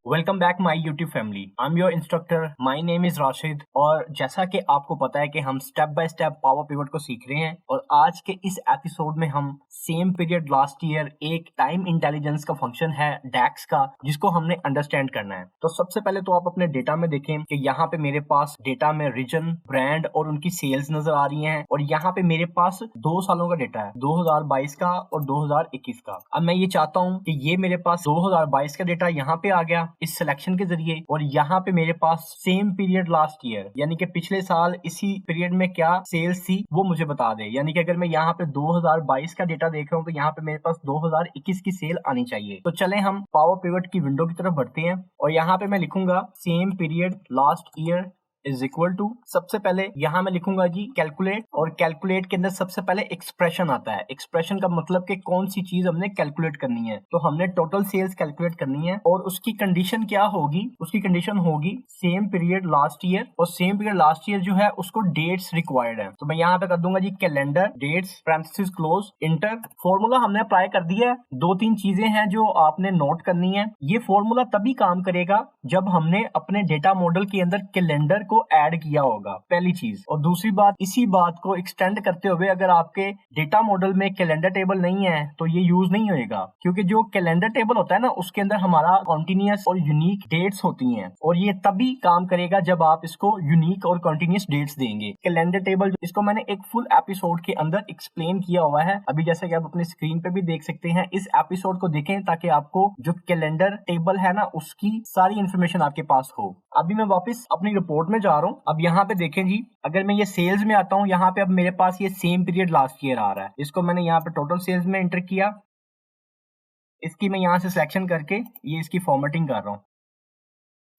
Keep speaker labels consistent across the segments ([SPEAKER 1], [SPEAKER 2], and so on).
[SPEAKER 1] Welcome back my YouTube family. I am your instructor, my name is Rashid. और जैसा कि आपको पता है कि हम step by step power pivot को सीख रहे हैं और आज के इस एपिसोड में हम सेम पीरियड लास्ट ईयर एक टाइम इंटेलिजेंस का फंक्शन है डैक्स का, जिसको हमने अंडरस्टैंड करना है। तो सबसे पहले तो आप अपने डेटा में देखें कि यहाँ पे मेरे पास डेटा में रीजन, ब्रांड और उनकी सेल्स नजर आ रही हैं और यहाँ पे मेरे पास 2 सालों का डेटा है, 2022 का और 2021 का। अब मैं ये चाहता हूँ कि ये मेरे पास 2022 का डेटा यहाँ पे आ गया इस सिलेक्शन के जरिए, और यहाँ पे मेरे पास सेम पीरियड लास्ट ईयर यानी कि पिछले साल इसी पीरियड में क्या सेल्स थी वो मुझे बता दे। यानी कि अगर मैं यहाँ पे 2022 का डेटा देख रहा हूँ तो यहाँ पे मेरे पास 2021 की सेल आनी चाहिए। तो चले हम पावर पिवट की विंडो की तरफ बढ़ते हैं और यहाँ पे मैं लिखूंगा same period last year is equal to, सबसे पहले यहाँ मैं लिखूंगा जी कैलकुलेट, और कैलकुलेट के अंदर सबसे पहले एक्सप्रेशन आता है। एक्सप्रेशन का मतलब कि कौन सी चीज हमने कैलकुलेट करनी है। तो हमने टोटल सेल्स कैलकुलेट करनी है और उसकी कंडीशन क्या होगी, उसकी कंडीशन होगी सेम पीरियड लास्ट ईयर, और सेम पीरियड लास्ट ईयर जो है उसको डेट्स रिक्वायर्ड है। तो मैं यहाँ पे कर दूंगा जी calendar dates parenthesis close enter. Formula हमने अप्लाई कर दिया है। 2-3 चीजें हैं जो आपने नोट करनी है। ये फॉर्मूला तभी काम करेगा जब हमने अपने डेटा मॉडल के अंदर कैलेंडर को ऐड किया होगा, पहली चीज। और दूसरी बात, इसी बात को एक्सटेंड करते हुए अगर आपके डेटा मॉडल में कैलेंडर टेबल नहीं है तो ये यूज नहीं होएगा, क्योंकि जो कैलेंडर टेबल होता है ना उसके अंदर हमारा कॉन्टिन्यूअस और यूनिक डेट्स होती हैं, और ये तभी काम करेगा जब आप इसको यूनिक और कॉन्टिन्यूअस डेट्स देंगे। कैलेंडर टेबल इसको मैंने एक फुल एपिसोड के अंदर एक्सप्लेन किया हुआ है, अभी जैसे कि आप अपने स्क्रीन पे भी देख सकते हैं। इस एपिसोड को देखें ताकि आपको जो कैलेंडर टेबल है ना उसकी सारी इंफॉर्मेशन आपके पास हो। अभी मैं वापस अपनी रिपोर्ट में जा रहा हूँ। अब यहाँ पे देखें जी, अगर मैं ये सेल्स में आता हूँ, यहाँ पे अब मेरे पास ये सेम पीरियड लास्ट ईयर आ रहा है। इसको मैंने यहाँ पे टोटल सेल्स में एंटर किया। इसकी मैं यहाँ से सिलेक्शन करके ये इसकी फॉर्मेटिंग कर रहा हूँ।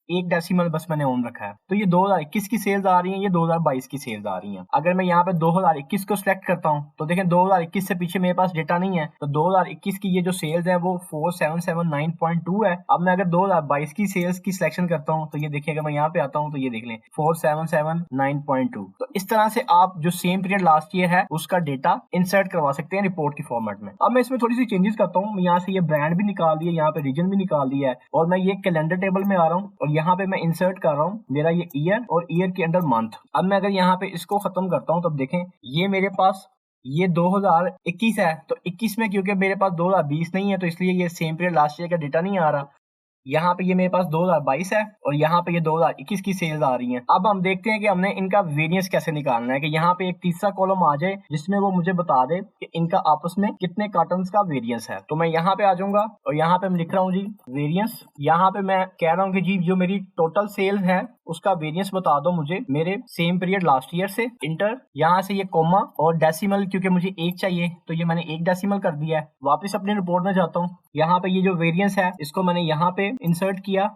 [SPEAKER 1] एक डेसिमल बस मैंने ऑन रखा है। तो ये 2021 की सेल्स आ रही हैं, ये 2022 की सेल्स आ रही हैं। अगर मैं यहाँ पे 2021 को सिलेक्ट करता हूँ तो देखें 2021 से पीछे मेरे पास डेटा नहीं है, तो 2021 की ये जो सेल्स है वो 4779.2 है। अब मैं अगर 2022 की सेल्स की सिलेक्शन करता हूँ तो ये देखिए, अगर मैं यहाँ पे आता हूँ तो ये देख लें 4779.2। तो इस तरह से आप जो सेम पीरियड लास्ट ईयर है उसका डेटा इंसर्ट करवा सकते हैं रिपोर्ट की फॉर्मेट में। अब मैं इसमें थोड़ी सी चेंजेस करता हूँ। यहाँ से ये ब्रांड भी निकाल दिया, यहाँ पे रीजन भी निकाल दिया है, और मैं ये कैलेंडर टेबल में आ रहा हूँ और यहाँ पे मैं इंसर्ट कर रहा हूँ मेरा ये ईयर और ईयर के अंडर मंथ। अब मैं अगर यहाँ पे इसको खत्म करता हूँ तब देखें ये मेरे पास ये 2021 है, तो 21 में क्योंकि मेरे पास 2020 नहीं है तो इसलिए ये सेम पीरियड लास्ट ईयर का डेटा नहीं आ रहा। यहाँ पे ये मेरे पास 2022 है और यहाँ पे ये 2021 की सेल्स आ रही हैं। अब हम देखते हैं कि हमने इनका वेरिएंस कैसे निकालना है, कि यहाँ पे एक तीसरा कॉलम आ जाए जिसमें वो मुझे बता दे कि इनका आपस में कितने कार्टन्स का वेरिएंस है। तो मैं यहाँ पे आ जाऊंगा और यहाँ पे मैं लिख रहा हूँ जी वेरिएंस। यहाँ पे मैं कह रहा हूँ कि जी जो मेरी टोटल सेल्स है उसका वेरिएंस बता दो मुझे मेरे सेम पीरियड लास्ट ईयर से। इंटर, यहाँ से ये कोमा और डेसिमल, क्योंकि मुझे एक चाहिए तो ये मैंने एक डेसिमल कर दिया है। वापस अपने रिपोर्ट में जाता हूँ, यहाँ पे ये जो वेरिएंस है इसको मैंने यहाँ पे इंसर्ट किया।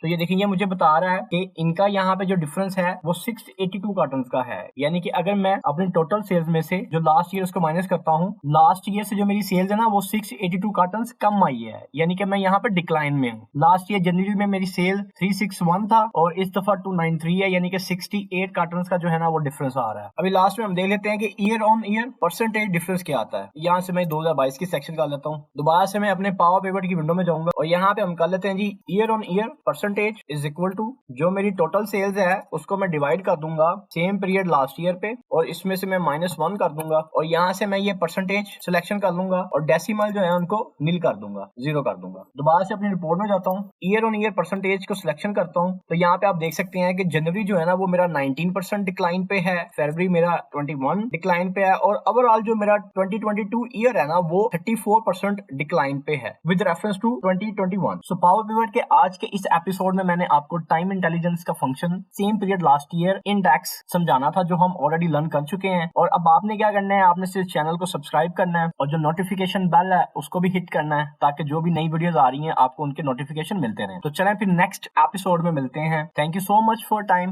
[SPEAKER 1] तो ये देखिए, ये मुझे बता रहा है कि इनका यहाँ पे जो डिफरेंस है वो 682 कार्टन का है। यानी कि अगर मैं अपनी टोटल सेल्स में से जो लास्ट ईयर उसको माइनस करता हूँ, लास्ट ईयर से जो मेरी सेल्स है ना वो 682 कार्टन कम आई है, यानी कि मैं यहाँ पे डिक्लाइन में हूँ। लास्ट ईयर जनवरी में मेरी सेल 361 था और इस दफा 293 है, यानी कि 68 कार्टन का जो है ना वो डिफरेंस आ रहा है। अभी लास्ट में हम देख लेते हैं कि year on year percentage difference क्या आता है। यहाँ से मैं 2022 की सेक्शन कर लेता हूँ। दोबारा से मैं अपने पावर पिवट की विंडो में जाऊंगा और यहाँ पे हम कर लेते हैं जी year on year percentage is equal to जो मेरी टोटल सेल्स है उसको मैं डिवाइड कर दूंगा सेम पीरियड लास्ट ईयर पे, और इसमें से मैं -1 कर दूंगा और यहाँ से मैं ये परसेंटेज सिलेक्शन कर लूंगा और डेसिमल जो है उनको नील कर दूंगा, 0 कर दूंगा। दोबारा से अपनी रिपोर्ट में जाता हूँ, ईयर ऑन ईयर परसेंटेज को सिलेक्शन करता हूँ। तो यहाँ पे आप देख सकते हैं कि जनवरी जो है ना वो मेरा 19% डिक्लाइन पे है, फरवरी मेरा 21 डिक्लाइन पे है, और ओवरऑल जो मेरा 2022 ईयर है ना वो 34% डिक्लाइन पे है with reference to 2021। So power pivot के आज के इस एपिसोड में मैंने आपको टाइम इंटेलिजेंस का function same period last year in DAX समझाना था, जो हम ऑलरेडी लर्न कर चुके हैं। और अब आपने क्या करना है, आपने सिर्फ चैनल को सब्सक्राइब करना है और जो नोटिफिकेशन बेल है उसको भी हिट करना है, ताकि जो भी नई वीडियोस आ रही हैं आपको उनके नोटिफिकेशन मिलते रहे। तो चलें फिर नेक्स्ट एपिसोड में मिलते हैं। Thank you so much for time.